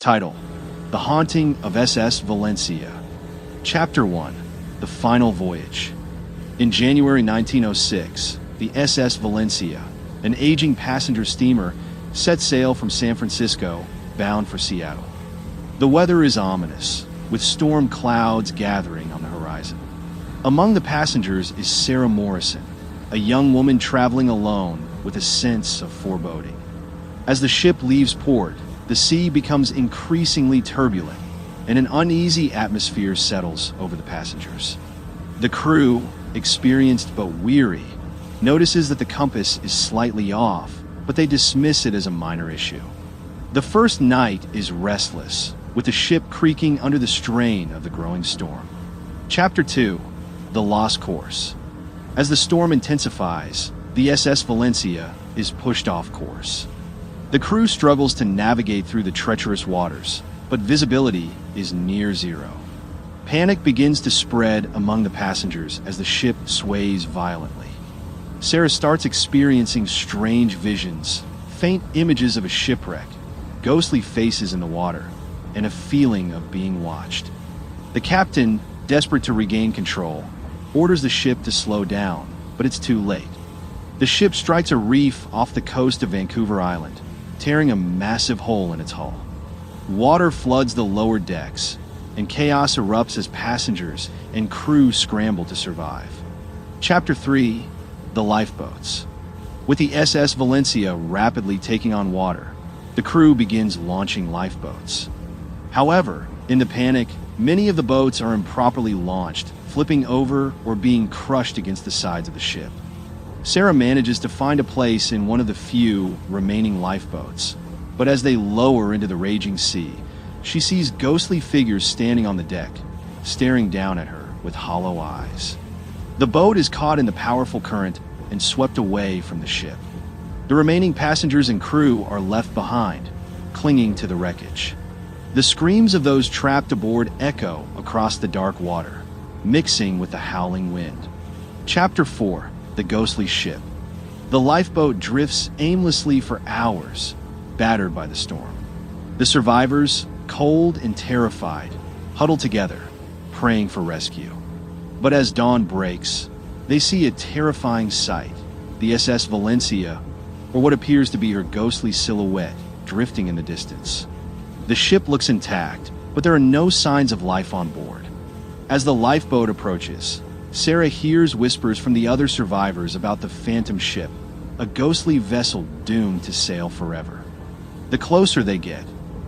Title: The Haunting of SS Valencia. Chapter 1: The Final Voyage. In January 1906, the SS Valencia, an aging passenger steamer, set sail from San Francisco, bound for Seattle. The weather is ominous, with storm clouds gathering on the horizon. Among the passengers is Sarah Morrison, a young woman traveling alone with a sense of foreboding. As the ship leaves port, the sea becomes increasingly turbulent, and an uneasy atmosphere settles over the passengers. The crew, experienced but weary, notices that the compass is slightly off, but they dismiss it as a minor issue. The first night is restless, with the ship creaking under the strain of the growing storm. Chapter 2: The Lost Course. As the storm intensifies, the SS Valencia is pushed off course. The crew struggles to navigate through the treacherous waters, but visibility is near zero. Panic begins to spread among the passengers as the ship sways violently. Sarah starts experiencing strange visions, faint images of a shipwreck, ghostly faces in the water, and a feeling of being watched. The captain, desperate to regain control, orders the ship to slow down, but it's too late. The ship strikes a reef off the coast of Vancouver Island, tearing a massive hole in its hull. Water floods the lower decks, and chaos erupts as passengers and crew scramble to survive. Chapter 3: The Lifeboats. With the SS Valencia rapidly taking on water, the crew begins launching lifeboats. However, in the panic, many of the boats are improperly launched, flipping over or being crushed against the sides of the ship. Sarah manages to find a place in one of the few remaining lifeboats, but as they lower into the raging sea, she sees ghostly figures standing on the deck, staring down at her with hollow eyes. The boat is caught in the powerful current and swept away from the ship. The remaining passengers and crew are left behind, clinging to the wreckage. The screams of those trapped aboard echo across the dark water, mixing with the howling wind. Chapter 4: The Ghostly Ship. The lifeboat drifts aimlessly for hours, battered by the storm. The survivors, cold and terrified, huddle together, praying for rescue. But as dawn breaks, they see a terrifying sight: the SS Valencia, or what appears to be her ghostly silhouette, drifting in the distance. The ship looks intact, but there are no signs of life on board. As the lifeboat approaches, Sarah hears whispers from the other survivors about the phantom ship, a ghostly vessel doomed to sail forever. The closer they get,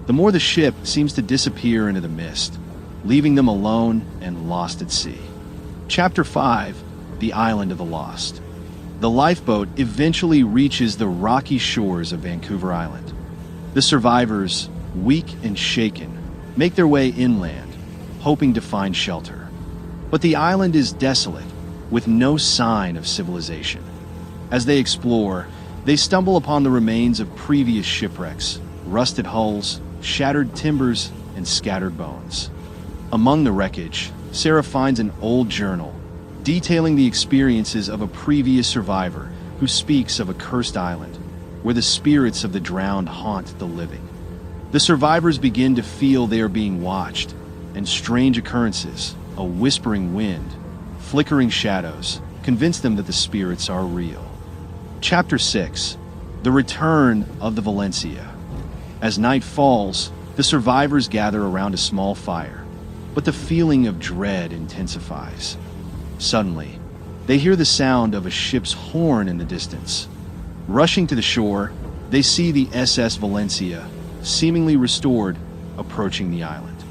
the more the ship seems to disappear into the mist, leaving them alone and lost at sea. Chapter 5: The Island of the Lost. The lifeboat eventually reaches the rocky shores of Vancouver Island. The survivors, weak and shaken, make their way inland, hoping to find shelter. But the island is desolate, with no sign of civilization. As they explore, they stumble upon the remains of previous shipwrecks, rusted hulls, shattered timbers, and scattered bones. Among the wreckage, Sarah finds an old journal detailing the experiences of a previous survivor who speaks of a cursed island where the spirits of the drowned haunt the living. The survivors begin to feel they are being watched, and strange occurrences, a whispering wind, flickering shadows, convince them that the spirits are real. Chapter 6: The Return of the Valencia. As night falls, the survivors gather around a small fire, but the feeling of dread intensifies. Suddenly, they hear the sound of a ship's horn in the distance. Rushing to the shore, they see the SS Valencia, seemingly restored, approaching the island.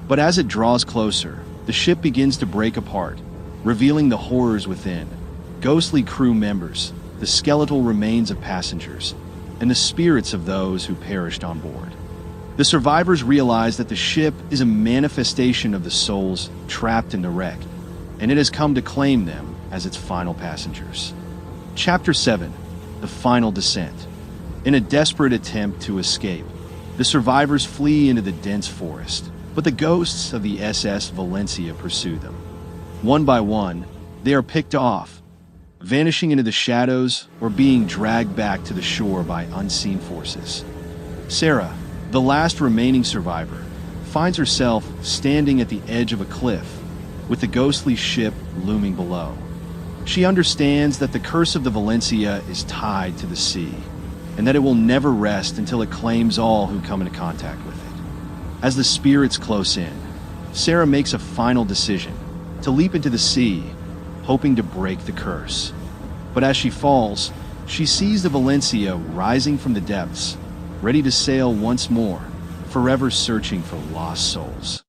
But as it draws closer, the ship begins to break apart, revealing the horrors within: ghostly crew members, the skeletal remains of passengers, and the spirits of those who perished on board. The survivors realize that the ship is a manifestation of the souls trapped in the wreck, and it has come to claim them as its final passengers. Chapter 7: The Final Descent. In a desperate attempt to escape, the survivors flee into the dense forest, but the ghosts of the SS Valencia pursue them. One by one, they are picked off, vanishing into the shadows or being dragged back to the shore by unseen forces. Sarah, the The last remaining survivor finds herself standing at the edge of a cliff, with the ghostly ship looming below. She understands that the curse of the Valencia is tied to the sea, and that it will never rest until it claims all who come into contact with it. As the spirits close in, Sarah makes a final decision to leap into the sea, hoping to break the curse. But as she falls, she sees the Valencia rising from the depths, ready to sail once more, forever searching for lost souls.